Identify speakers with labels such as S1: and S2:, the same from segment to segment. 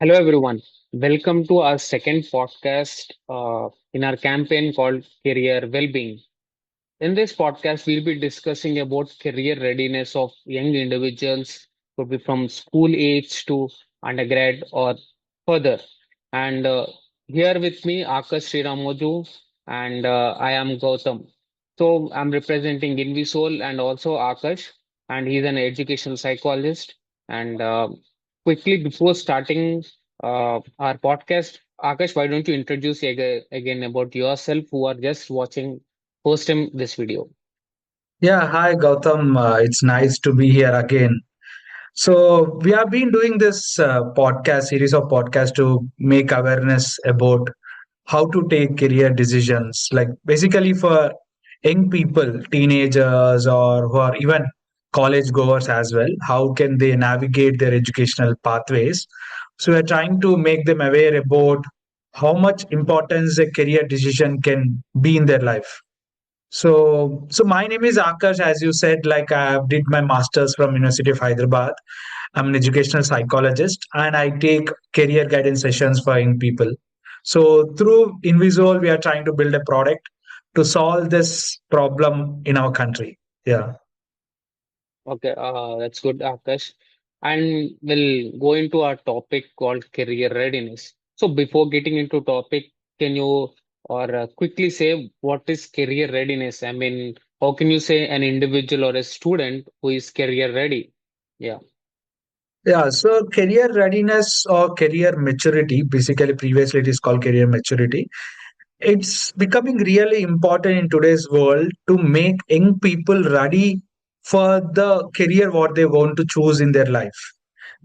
S1: Hello, everyone. Welcome to our second podcast in our campaign called Career Wellbeing. In this podcast, we'll be discussing about career readiness of young individuals, could be from school age to undergrad or further. And here with me, Akash Sriramoju, and I am Gautam. So I'm representing Invisol and also Akash, and he's an educational psychologist. And quickly before starting our podcast, Akash, why don't you introduce again about yourself who are just watching first time this video.
S2: Yeah, hi Gautam. It's nice to be here again. So we have been doing this podcast series of podcasts to make awareness about how to take career decisions, like basically for young people, teenagers, or who are even college goers as well. How can they navigate their educational pathways? So we're trying to make them aware about how much importance a career decision can be in their life. So my name is Akash. As you said, like I did my master's from University of Hyderabad. I'm an educational psychologist, and I take career guidance sessions for young people. So through Invisual, we are trying to build a product to solve this problem in our country. Yeah.
S1: Okay, that's good, Akash. And we'll go into our topic called career readiness. So before getting into topic, can you or quickly say what is career readiness? I mean, how can you say an individual or a student who is career ready? Yeah.
S2: Yeah, so career readiness or career maturity, basically previously it is called career maturity. It's becoming really important in today's world to make young people ready for the career what they want to choose in their life,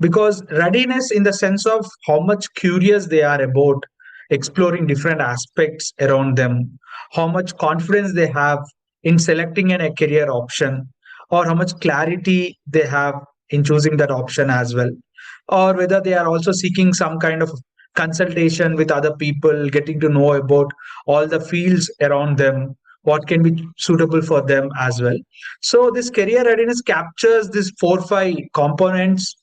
S2: because readiness in the sense of how much curious they are about exploring different aspects around them, how much confidence they have in selecting a career option, or how much clarity they have in choosing that option as well, or whether they are also seeking some kind of consultation with other people, getting to know about all the fields around them, what can be suitable for them as well. So this career readiness captures these 4 5 components,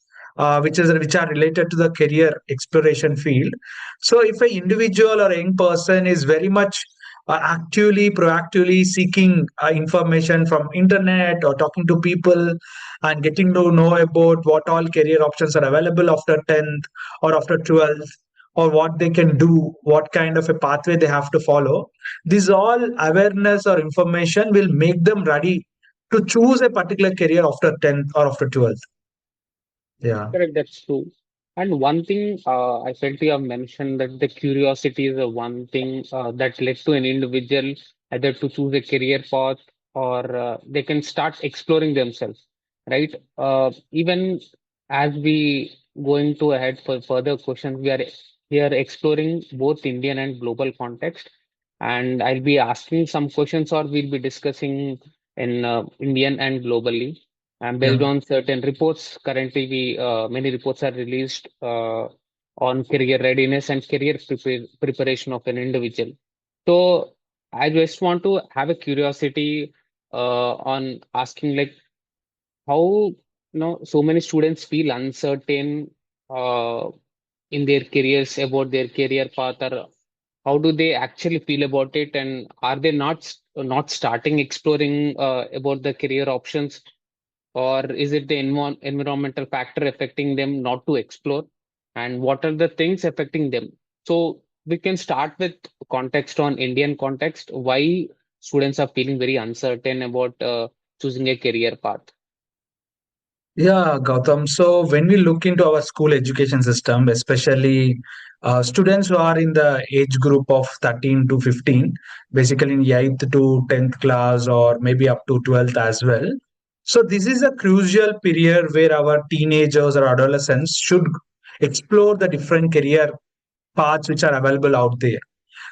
S2: which are related to the career exploration field. So if an individual or a young person is very much actively proactively seeking information from internet or talking to people and getting to know about what all career options are available after 10th or after 12th, or what they can do, what kind of a pathway they have to follow, this all awareness or information will make them ready to choose a particular career after 10th or after 12th. Yeah.
S1: Correct, that's true. And one thing I felt you have mentioned that the curiosity is the one thing that led to an individual either to choose a career path or they can start exploring themselves, right? Even as we going to ahead for further questions, we are here exploring both Indian and global context, and I'll be asking some questions or we'll be discussing in Indian and globally. And based
S2: Yeah.
S1: on certain reports, currently we many reports are released on career readiness and preparation of an individual. So I just want to have a curiosity on asking like how so many students feel uncertain uh, in their careers about their career path, or how do they actually feel about it, and are they not starting exploring about the career options, or is it the environmental factor affecting them not to explore? And what are the things affecting them? So we can start with context on Indian context, why students are feeling very uncertain about choosing a career path.
S2: Yeah, Gautam. So when we look into our school education system, especially students who are in the age group of 13 to 15, basically in 8th to 10th class or maybe up to 12th as well. So this is a crucial period where our teenagers or adolescents should explore the different career paths which are available out there.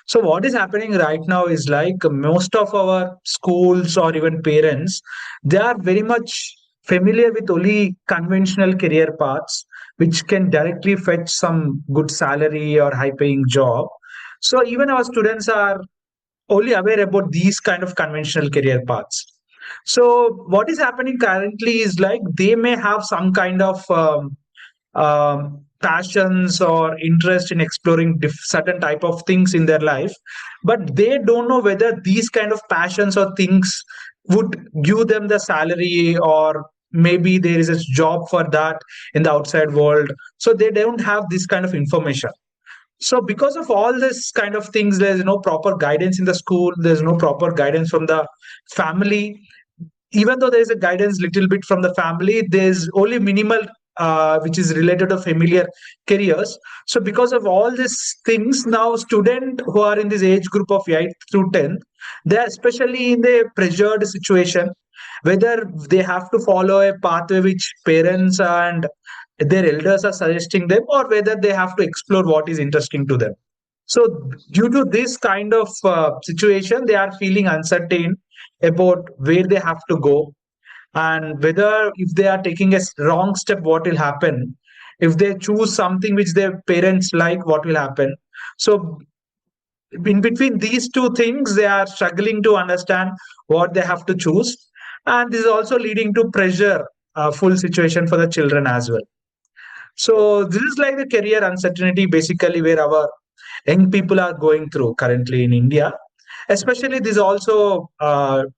S2: So what is happening right now is like most of our schools or even parents, they are very much familiar with only conventional career paths, which can directly fetch some good salary or high paying job. So even our students are only aware about these kind of conventional career paths. So what is happening currently is like they may have some kind of passions or interest in exploring certain type of things in their life, but they don't know whether these kind of passions or things would give them the salary, or maybe there is a job for that in the outside world. So they don't have this kind of information. So because of all this kind of things, there's no proper guidance in the school, there's no proper guidance from the family. Even though there is a guidance little bit from the family, there's only minimal which is related to familiar careers. So because of all these things, now student who are in this age group of 8 through 10, they are especially in the pressured situation, whether they have to follow a pathway which parents and their elders are suggesting them, or whether they have to explore what is interesting to them. So, due to this kind of situation, they are feeling uncertain about where they have to go, and whether if they are taking a wrong step, what will happen. If they choose something which their parents like, what will happen. So, in between these two things, they are struggling to understand what they have to choose. And this is also leading to pressure, full situation for the children as well. So this is like the career uncertainty basically where our young people are going through currently in India. Especially this also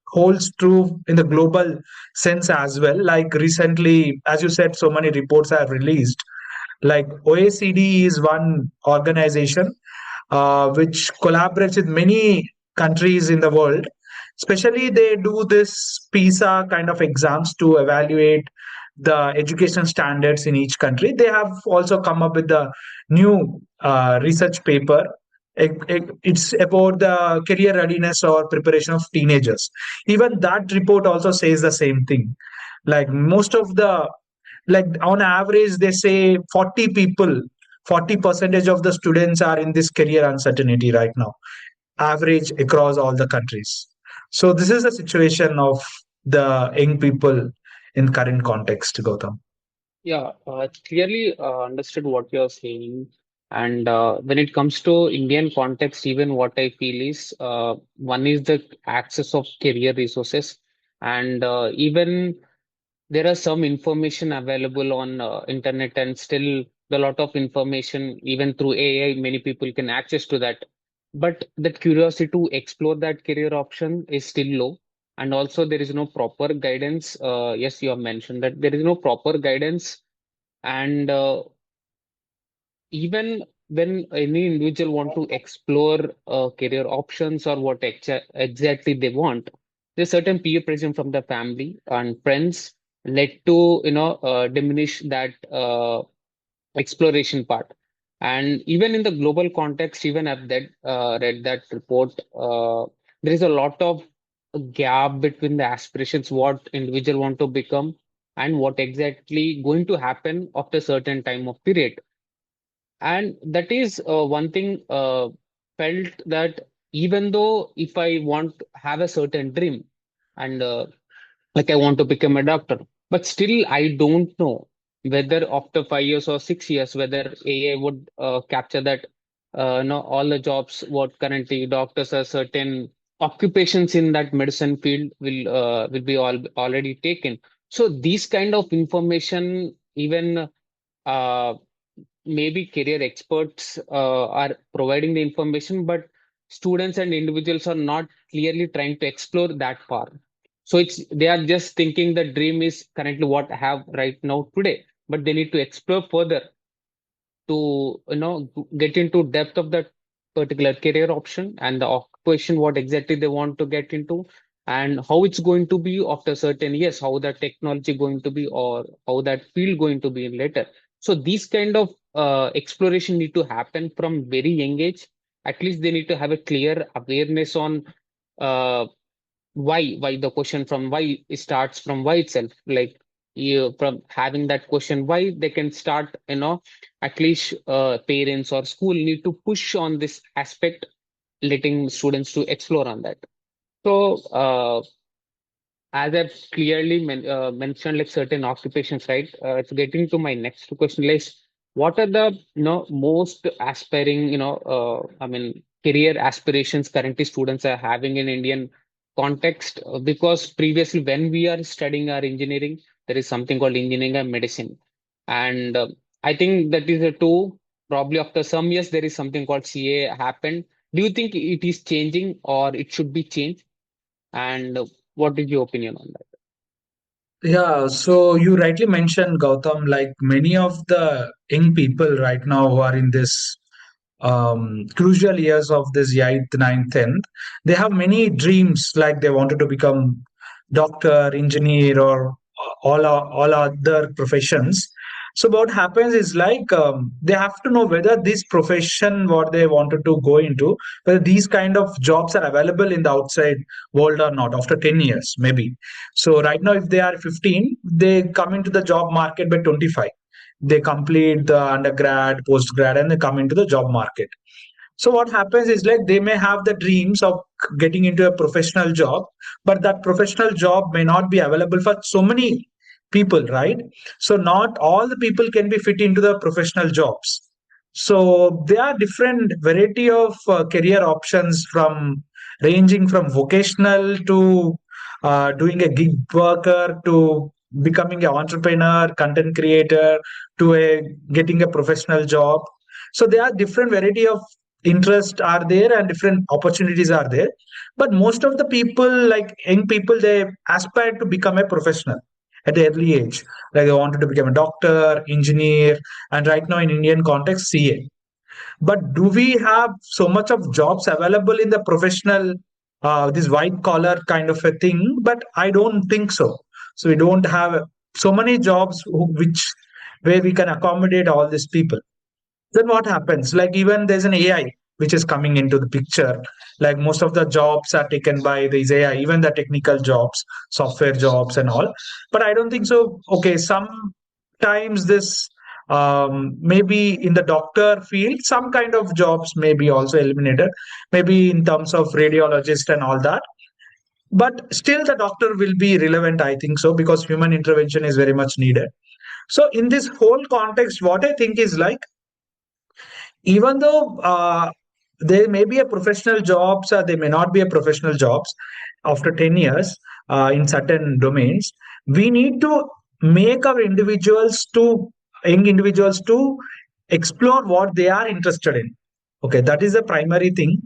S2: holds true in the global sense as well. Like recently, as you said, so many reports are released. Like OECD is one organization which collaborates with many countries in the world. Especially, they do this PISA kind of exams to evaluate the education standards in each country. They have also come up with the new research paper. It's about the career readiness or preparation of teenagers. Even that report also says the same thing. Like most of the, like on average, they say 40 people, 40 percentage of the students are in this career uncertainty right now, average across all the countries. So this is the situation of the young people in current context, Gautam.
S1: Yeah, clearly understood what you're saying. And when it comes to Indian context, even what I feel is one is the access of career resources, and even there are some information available on internet, and still a lot of information, even through AI, many people can access to that. But the curiosity to explore that career option is still low. And also there is no proper guidance. Yes, you have mentioned that there is no proper guidance. And even when any individual want to explore career options or what exactly they want, there's certain peer pressure from the family and friends led to diminish that exploration part. And even in the global context, even I've read that report, there is a lot of gap between the aspirations, what individual want to become, and what exactly going to happen after certain time of period. And that is one thing felt that even though if I want to have a certain dream and like I want to become a doctor, but still I don't know whether after 5 years or 6 years whether AI would capture that all the jobs what currently doctors are certain occupations in that medicine field will be already taken. So these kind of information even uh, maybe career experts are providing the information, but students and individuals are not clearly trying to explore that far. So it's they are just thinking the dream is currently what I have right now today, but they need to explore further to get into depth of that particular career option and the occupation what exactly they want to get into, and how it's going to be after certain years, how that technology going to be or how that field going to be later. So these kind of exploration need to happen from very young age. At least they need to have a clear awareness on uh, why the question from why it starts from why itself, like you from having that question why they can start, at least parents or school need to push on this aspect, letting students to explore on that. So as I've clearly mentioned, like certain occupations, right? It's getting to my next question, like what are the most aspiring, I mean, career aspirations currently students are having in Indian context? Because previously, when we are studying our engineering, there is something called engineering and medicine, and I think that is a two. Probably after some years, there is something called CA happened. Do you think it is changing or it should be changed? And what is your opinion on that?
S2: Yeah, so you rightly mentioned, Gautam, like many of the young people right now who are in this crucial years of this 8th, ninth, 10th, they have many dreams, like they wanted to become doctor, engineer, or all other professions. So what happens is like they have to know whether this profession what they wanted to go into, whether these kind of jobs are available in the outside world or not after 10 years maybe. So right now if they are 15, they come into the job market by 25. They complete the undergrad, postgrad, and they come into the job market. So what happens is like they may have the dreams of getting into a professional job, but that professional job may not be available for so many people, right? So not all the people can be fit into the professional jobs. So there are different variety of career options from ranging from vocational to doing a gig worker to becoming an entrepreneur, content creator to a getting a professional job. So there are different variety of interest are there and different opportunities are there, but most of the people like young people they aspire to become a professional at the early age, like they wanted to become a doctor, engineer, and right now in Indian context CA. But do we have so much of jobs available in the professional this white collar kind of a thing? But I don't think so. So we don't have so many jobs which where we can accommodate all these people. Then what happens, like even there's an AI which is coming into the picture, like most of the jobs are taken by these AI, even the technical jobs, software jobs and all. But I don't think so. Okay, sometimes this maybe in the doctor field some kind of jobs may be also eliminated, maybe in terms of radiologist and all that, but still the doctor will be relevant, I think so, because human intervention is very much needed. So in this whole context what I think is like, even though there may be a professional jobs or there may not be a professional jobs after 10 years in certain domains, we need to make our individuals to young individuals to explore what they are interested in. Okay, that is the primary thing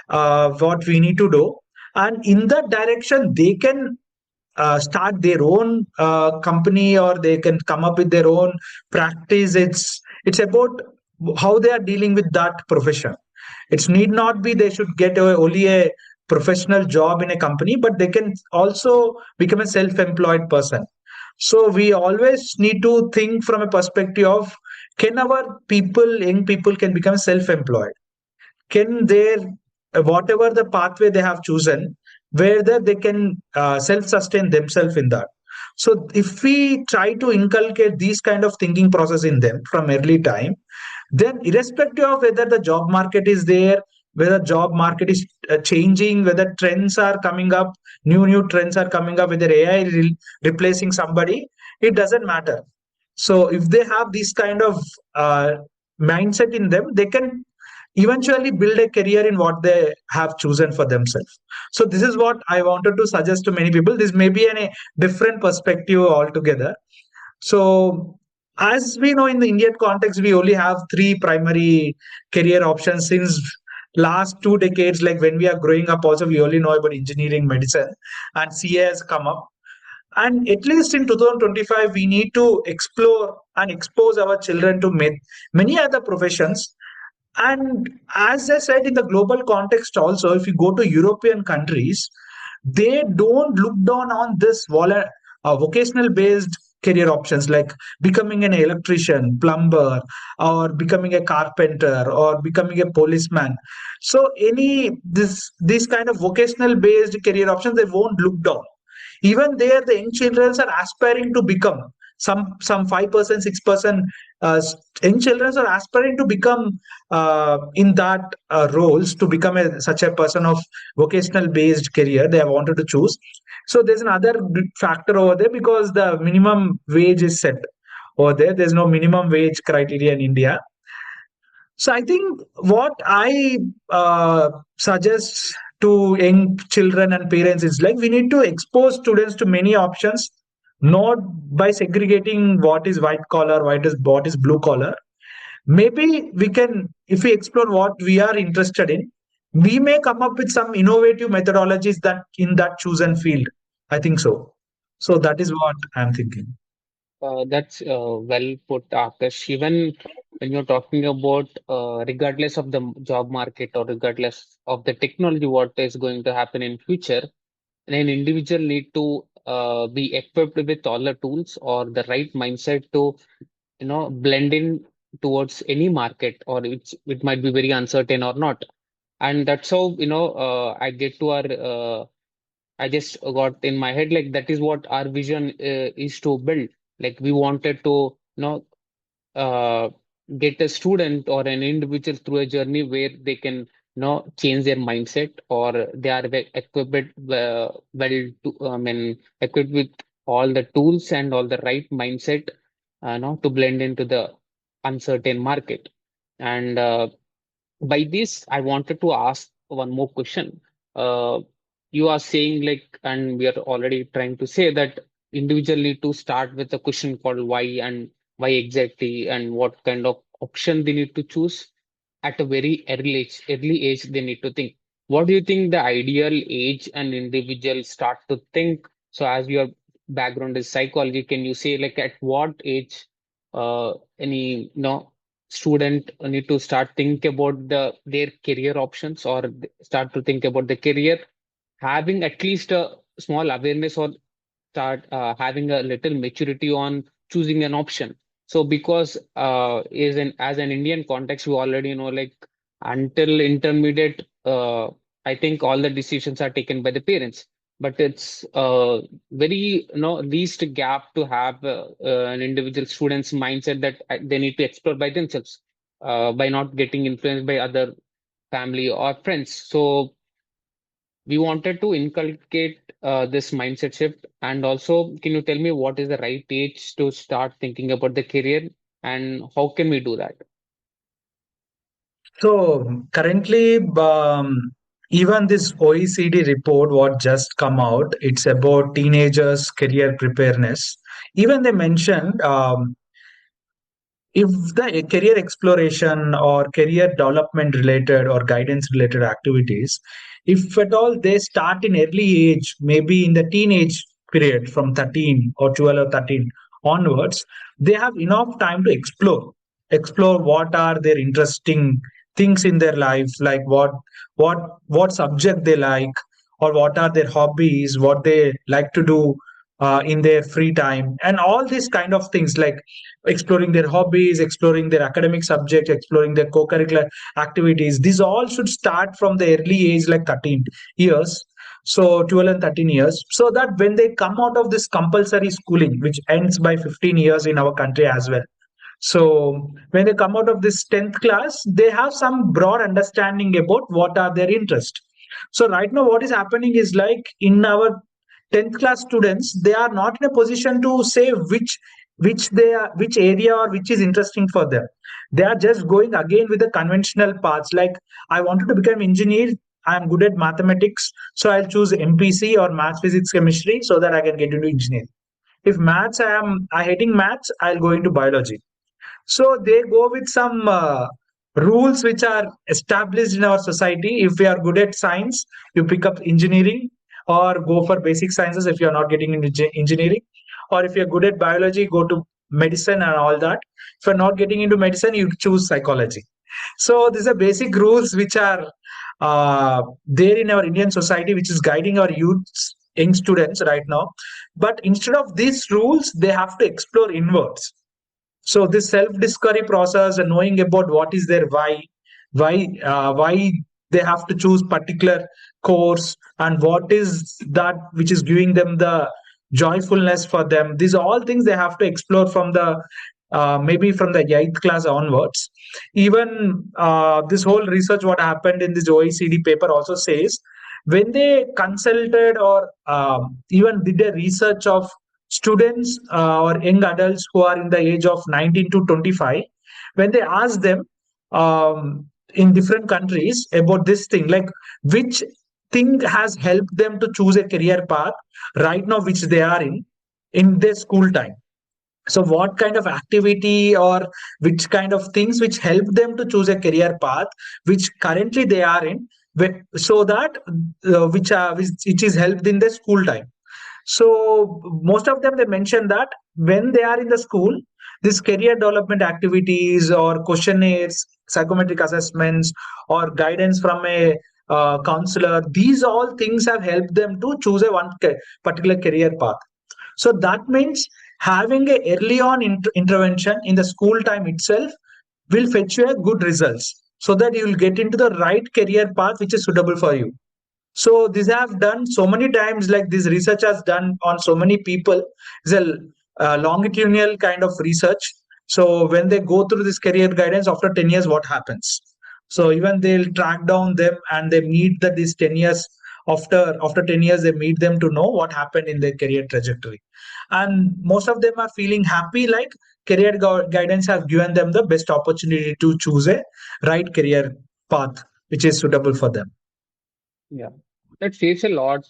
S2: what we need to do, and in that direction they can start their own company or they can come up with their own practice. It's about how they are dealing with that profession. It need not be they should get only a professional job in a company, but they can also become a self-employed person. So we always need to think from a perspective of, can our people, young people, can become self-employed? Can their whatever the pathway they have chosen, whether they can self-sustain themselves in that. So if we try to inculcate these kind of thinking process in them from early time, then irrespective of whether the job market is there, whether job market is changing, whether trends are coming up, new trends are coming up, whether AI is replacing somebody, it doesn't matter. So if they have this kind of uh, mindset in them, they can eventually build a career in what they have chosen for themselves. So this is what I wanted to suggest to many people. This may be a different perspective altogether. So as we know, in the Indian context, we only have three primary career options since last 2 decades. Like when we are growing up also, we only know about engineering, medicine, and CA has come up. And at least in 2025 we need to explore and expose our children to many other professions. And as I said, in the global context also, if you go to European countries, they don't look down on this vocational based career options like becoming an electrician, plumber, or becoming a carpenter, or becoming a policeman. So any this kind of vocational based career options, they won't look down. Even there the young children are aspiring to become some 5%, 6% young children are aspiring to become in that roles, to become such a person of vocational based career they have wanted to choose. So there's another factor over there, because the minimum wage is set over there. There's no minimum wage criteria in India. So I think what I suggest to young children and parents is like, we need to expose students to many options, not by segregating what is white collar, what is blue collar. Maybe we can, if we explore what we are interested in, we may come up with some innovative methodologies that in that chosen field. I think so. So that is what I'm thinking.
S1: That's well put, Akash. Even when you're talking about regardless of the job market or regardless of the technology, what is going to happen in future, an individual need to be equipped with all the tools or the right mindset to blend in towards any market, or it might be very uncertain or not. And that's how I get to our I just got in my head like that is what our vision is to build. Like we wanted to uh, get a student or an individual through a journey where they can change their mindset, or they are equipped I mean equipped with all the tools and all the right mindset to blend into the uncertain market. And by this, I wanted to ask one more question. Uh, you are saying like, and we are already trying to say that individual need to start with a question called why, and why exactly, and what kind of option they need to choose at a very early age they need to think. What do you think the ideal age an individual start to think? So as your background is psychology, can you say like at what age any student need to start think about their career options, or start to think about the career, having at least a small awareness, or start having a little maturity on choosing an option. So because as an Indian context, we already know like until intermediate, I think all the decisions are taken by the parents. But it's very least gap to have an individual student's mindset that they need to explore by themselves, by not getting influenced by other family or friends. So we wanted to inculcate this mindset shift. And also, can you tell me what is the right age to start thinking about the career, and how can we do that?
S2: So currently, even this OECD report, what just come out, it's about teenagers' career preparedness. Even they mentioned if the career exploration or career development related or guidance related activities, if at all they start in early age, maybe in the teenage period from 13 or 12 or 13 onwards, they have enough time to explore what are their interesting things in their life, like what subject they like, or what are their hobbies, what they like to do in their free time, and all these kind of things, like exploring their hobbies, exploring their academic subjects, exploring their co-curricular activities. These all should start from the early age, like 13 years. So 12 and 13 years, so that when they come out of this compulsory schooling, which ends by 15 years in our country as well, so when they come out of this 10th class, they have some broad understanding about what are their interests. So right now, what is happening is like in our 10th class students, they are not in a position to say which area or which is interesting for them. They are just going again with the conventional paths. Like I wanted to become engineer. I am good at mathematics, so I'll choose MPC or maths, physics, chemistry, so that I can get into engineering. If maths, I hating maths, I'll go into biology. So they go with some rules which are established in our society. If you are good at science, you pick up engineering or go for basic sciences if you are not getting into engineering. Or if you're good at biology, go to medicine and all that. If you're not getting into medicine, you choose psychology. So these are basic rules which are there in our Indian society, which is guiding our youths, young students right now. But instead of these rules, they have to explore inwards. So this self-discovery process and knowing about what is their why they have to choose particular course, and what is that which is giving them the joyfulness for them. These are all things they have to explore from the maybe from the 8th class onwards. Even this whole research, what happened in this OECD paper also says, when they consulted or even did a research of students or young adults who are in the age of 19 to 25, when they ask them in different countries about this thing, like which thing has helped them to choose a career path right now which they are in, in their school time. So what kind of activity or which kind of things which help them to choose a career path which currently they are in, so that which is helped in the school time. So most of them, they mention that when they are in the school, this career development activities or questionnaires, psychometric assessments, or guidance from a counselor, these all things have helped them to choose a particular career path. So that means having a early on intervention in the school time itself will fetch you a good results, so that you will get into the right career path which is suitable for you. So these have done so many times, like this research has done on so many people. It's a longitudinal kind of research. So when they go through this career guidance after 10 years, what happens? So even they'll track down them and they meet that these 10 years, after 10 years, they meet them to know what happened in their career trajectory. And most of them are feeling happy, like career guidance have given them the best opportunity to choose a right career path which is suitable for them.
S1: Yeah, that says a lot,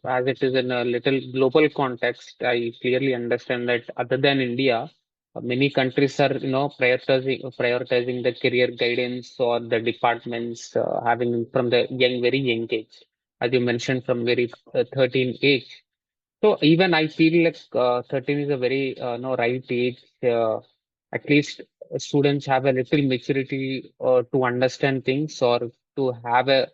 S1: as it is in a little global context. I clearly understand that other than India, many countries are, prioritizing the career guidance or the departments having from the very young age, as you mentioned, from very 13 age. So even I feel like 13 is a very no right age. At least students have a little maturity to understand things or to have a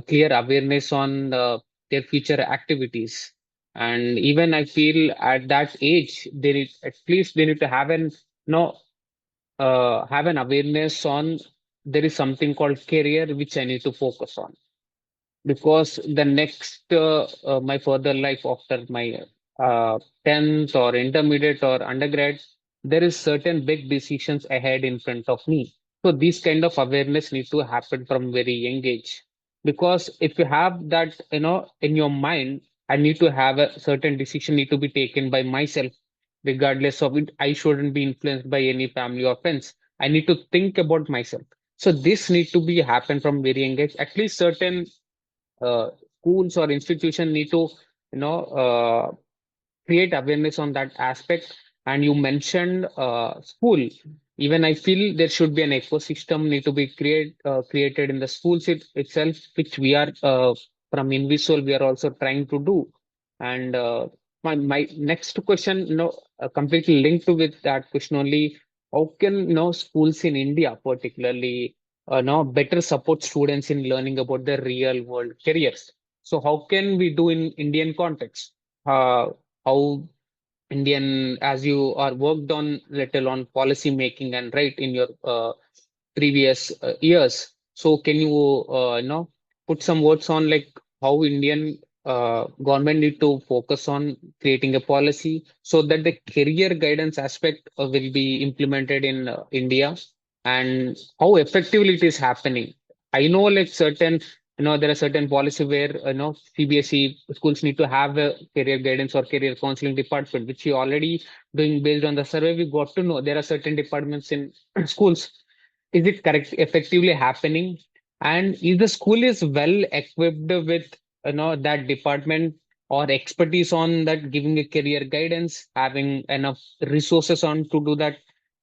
S1: clear awareness on their future activities. And even I feel at that age, they need at least they need to have an have an awareness on there is something called career which I need to focus on, because the next my further life after my 10th or intermediate or undergrad, there is certain big decisions ahead in front of me. So these kind of awareness need to happen from very young age, because if you have that in your mind, I need to have a certain decision need to be taken by myself, regardless of it. I shouldn't be influenced by any family or friends. I need to think about myself. So this need to be happen from very young age. At least certain uh, schools or institution need to you know uh, create awareness on that aspect. And you mentioned school. Even I feel there should be an ecosystem need to be created in the schools itself, which we are from Invisol we are also trying to do. And my next question, completely linked to with that question only: how can schools in India particularly now better support students in learning about the real world careers? So how can we do in Indian context? How Indian, as you are worked on little on policy making and right in your previous years. So can you put some words on like how Indian government need to focus on creating a policy so that the career guidance aspect will be implemented in India, and how effectively it is happening? I know like certain there are certain policy where CBSE schools need to have a career guidance or career counseling department, which we already doing based on the survey. We got to know there are certain departments in schools. Is it correct effectively happening? And is the school is well equipped with that department or expertise on that, giving a career guidance, having enough resources on to do that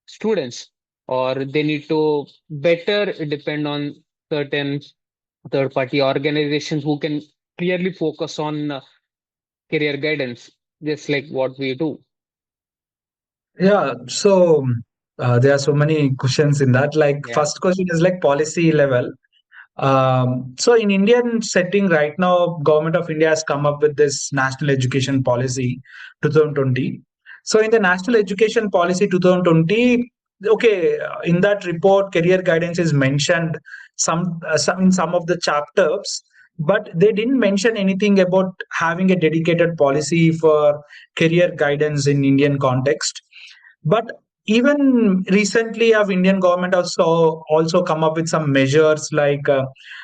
S1: students, or they need to better depend on certain third party organizations who can clearly focus on career guidance, just like what we do?
S2: Yeah, so there are so many questions in that. Like,
S1: Yeah.
S2: first question is like policy level. So in Indian setting right now, Government of India has come up with this National Education Policy 2020. So in the National Education Policy 2020, okay, in that report, career guidance is mentioned some in some of the chapters, but they didn't mention anything about having a dedicated policy for career guidance in Indian context. But even recently, our Indian government also come up with some measures like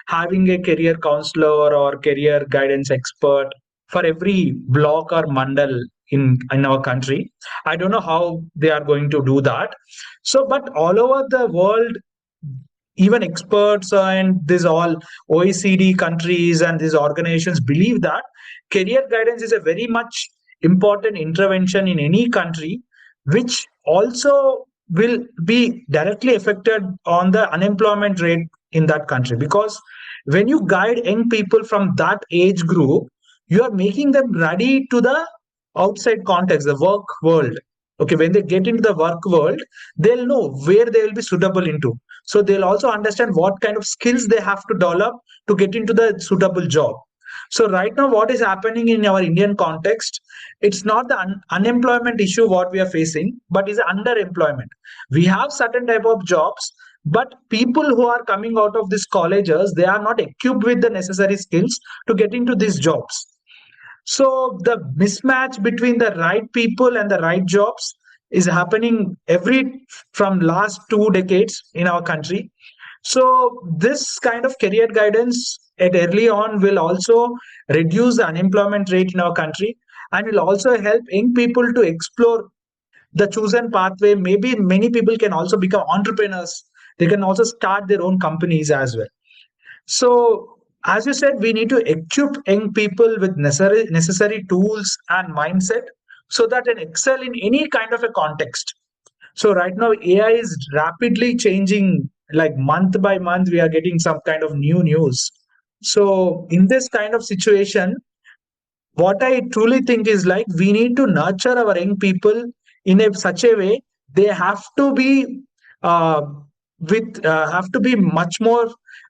S2: having a career counselor or career guidance expert for every block or mandal in our country. I don't know how they are going to do that. So, but all over the world, even experts and these all OECD countries and these organizations believe that career guidance is a very much important intervention in any country, which also will be directly affected on the unemployment rate in that country. Because when you guide young people from that age group, you are making them ready to the outside context, the work world. Okay, when they get into the work world, they'll know where they will be suitable into. So they'll also understand what kind of skills they have to develop to get into the suitable job. So right now, what is happening in our Indian context, it's not the unemployment issue what we are facing, but is underemployment. We have certain type of jobs, but people who are coming out of these colleges, they are not equipped with the necessary skills to get into these jobs. So the mismatch between the right people and the right jobs is happening every from last 2 decades in our country. So this kind of career guidance at early on will also reduce the unemployment rate in our country, and will also help young people to explore the chosen pathway. Maybe many people can also become entrepreneurs. They can also start their own companies as well. So, as you said, we need to equip young people with necessary tools and mindset so that they excel in any kind of a context. So, right now, AI is rapidly changing, like month by month, we are getting some kind of new news. So, in this kind of situation, what I truly think is like we need to nurture our young people in a such a way they have to be uh, with have to be much more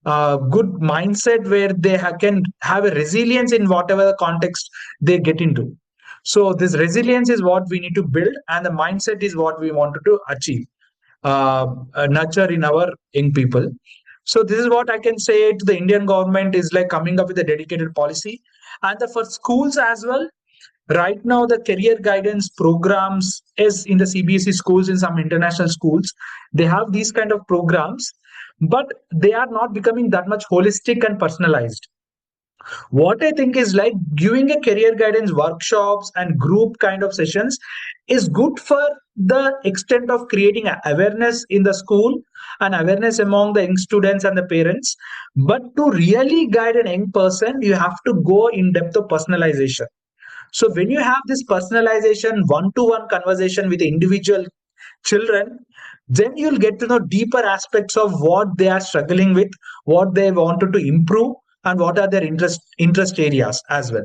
S2: good mindset where they can have a resilience in whatever the context they get into. So this resilience is what we need to build, and the mindset is what we wanted to achieve, nurture in our young people. So this is what I can say to the Indian government is like coming up with a dedicated policy, and for schools as well. Right now, the career guidance programs is in the CBSE schools, in some international schools, they have these kind of programs, but they are not becoming that much holistic and personalized. What I think is like giving a career guidance workshops and group kind of sessions is good for the extent of creating awareness in the school and awareness among the young students and the parents. But to really guide an young person, you have to go in depth of personalization. So when you have this personalization, one-to-one conversation with the individual children, then you'll get to know deeper aspects of what they are struggling with, what they wanted to improve, and what are their interest areas as well.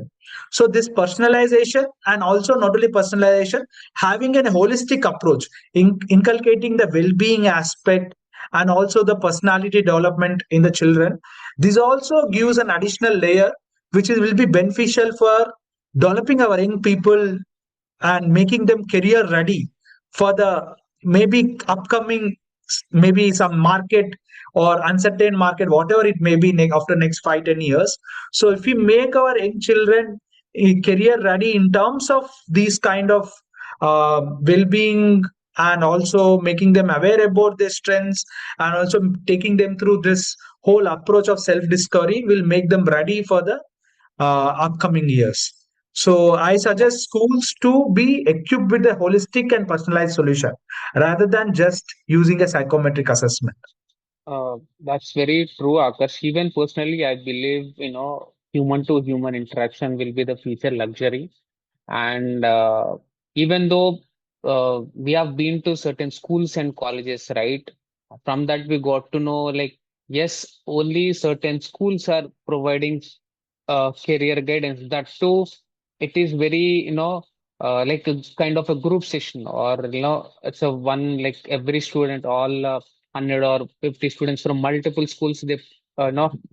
S2: So this personalization, and also not only personalization, having a holistic approach, inculcating the well-being aspect and also the personality development in the children. This also gives an additional layer which will be beneficial for developing our young people and making them career ready for the maybe upcoming, maybe some market or uncertain market, whatever it may be after next 5-10 years. So if we make our young children career ready in terms of these kind of well-being, and also making them aware about their strengths, and also taking them through this whole approach of self-discovery, will make them ready for the upcoming years. So I suggest schools to be equipped with a holistic and personalized solution rather than just using a psychometric assessment.
S1: That's very true, Akash. Even personally, I believe, human to human interaction will be the future luxury. And even though we have been to certain schools and colleges, right? From that, we got to know, like, yes, only certain schools are providing career guidance. That too, it is very, like a kind of a group session, or, it's a one, like every student, all 100 or 50 students from multiple schools, they,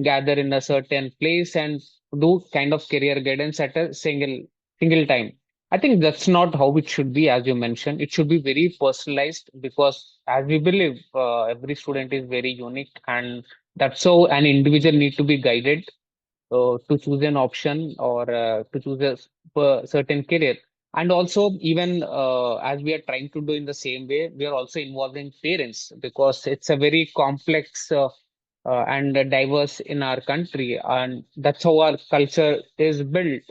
S1: gather in a certain place and do kind of career guidance at a single time. I think that's not how it should be, as you mentioned. It should be very personalized because, as we believe, every student is very unique, and that's how an individual need to be guided to choose an option, or to choose a certain career. And also, even as we are trying to do in the same way, we are also involving parents because it's a very complex and diverse in our country, and that's how our culture is built,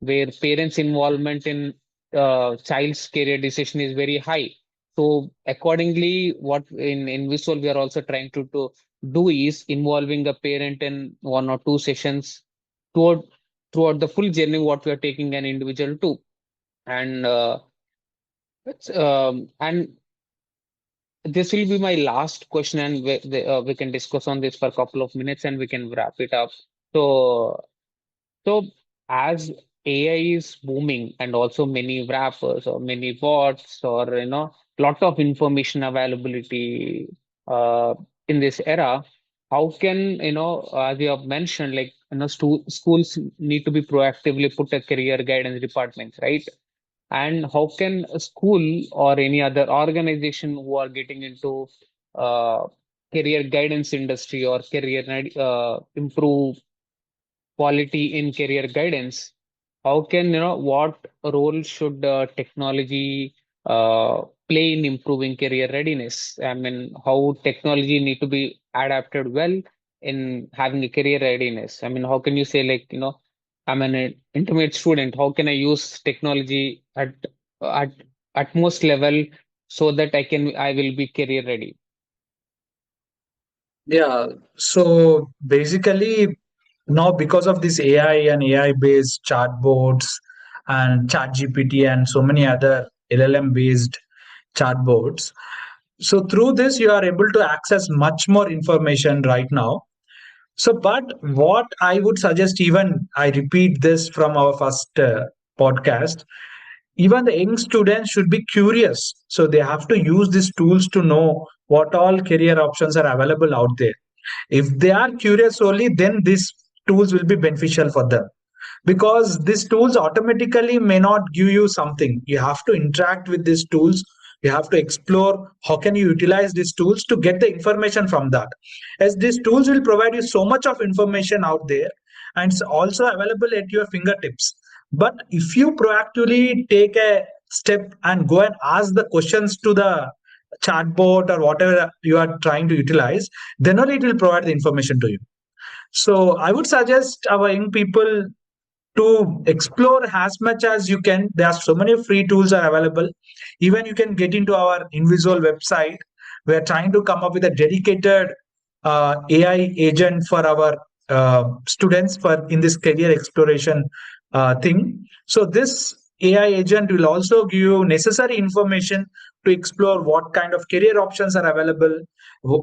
S1: where parents' involvement in child's career decision is very high. So accordingly, what in Visual we are also trying to do is involving a parent in one or two sessions toward throughout the full journey what we are taking an individual to. And and this will be my last question, and we can discuss on this for a couple of minutes, and we can wrap it up. So, so as AI is booming, and also many wrappers or many bots, or lot of information availability in this era, how can as you have mentioned, like schools need to be proactively put a career guidance departments, right? And how can a school or any other organization who are getting into uh, career guidance industry or career improve quality in career guidance, how can, what role should technology play in improving career readiness? I mean, how technology need to be adapted well in having a career readiness? I mean, how can you say, like, I'm an intermediate student, how can I use technology at at most level so that I will be career ready?
S2: Yeah. So basically, now because of this AI and AI based chatbots and ChatGPT and so many other LLM based chatbots, so through this you are able to access much more information right now. So, but what I would suggest, even I repeat this from our first podcast, even the young students should be curious. So they have to use these tools to know what all career options are available out there. If they are curious only, then these tools will be beneficial for them, because these tools automatically may not give you something. You have to interact with these tools. You have to explore how can you utilize these tools to get the information from that, as these tools will provide you so much of information out there, and it's also available at your fingertips. But if you proactively take a step and go and ask the questions to the chatbot or whatever you are trying to utilize, then only it will provide the information to you. So I would suggest our young people to explore as much as you can. There are so many free tools are available. Even you can get into our Invisual website. We are trying to come up with a dedicated AI agent for our students for in this career exploration thing. So this AI agent will also give you necessary information to explore what kind of career options are available,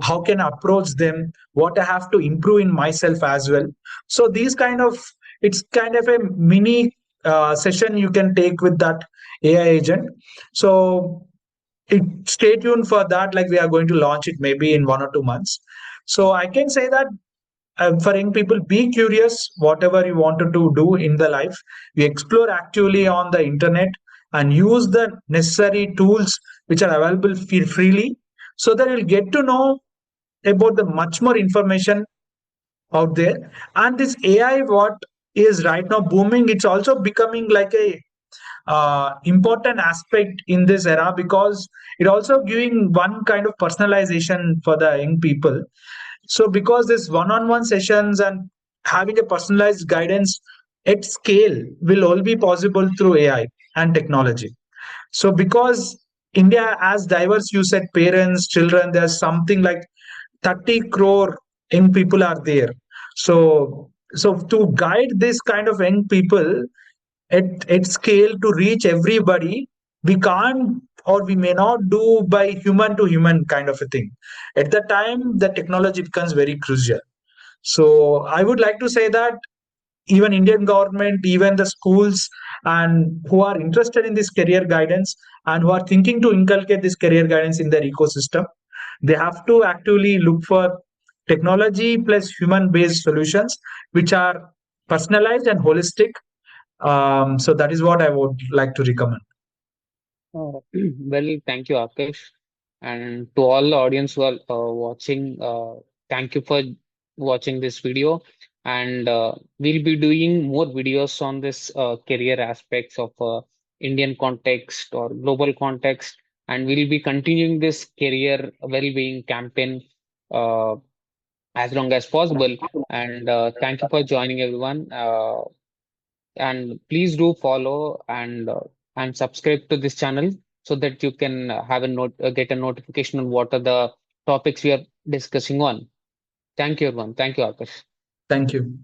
S2: how can I approach them, what I have to improve in myself as well. So these kind of, it's kind of a mini session you can take with that AI agent. So stay tuned for that. Like we are going to launch it maybe in 1 or 2 months. So I can say that for young people, be curious. Whatever you wanted to do in the life, we explore actively on the internet and use the necessary tools which are available freely, so that you'll get to know about the much more information out there. And this AI, what is right now booming, it's also becoming like a important aspect in this era, because it also giving one kind of personalization for the young people. So because this one-on-one sessions and having a personalized guidance at scale will all be possible through AI and technology. So because India, as diverse, you said parents, children, there's something like 30 crore young people are there. So to guide this kind of young people at scale to reach everybody, we can't or we may not do by human to human kind of a thing. At the time, the technology becomes very crucial. So I would like to say that even Indian government, even the schools, and who are interested in this career guidance and who are thinking to inculcate this career guidance in their ecosystem, they have to actively look for technology plus human based solutions which are personalized and holistic. So that is what I would like to recommend.
S1: Well, thank you, Akash. And to all the audience who are watching, thank you for watching this video. And we'll be doing more videos on this career aspects of Indian context or global context. And we'll be continuing this career well-being campaign uh, as long as possible. And thank you for joining, everyone. And please do follow and subscribe to this channel so that you can have a get a notification on what are the topics we are discussing on. Thank you, everyone. Thank you, Akash.
S2: Thank you.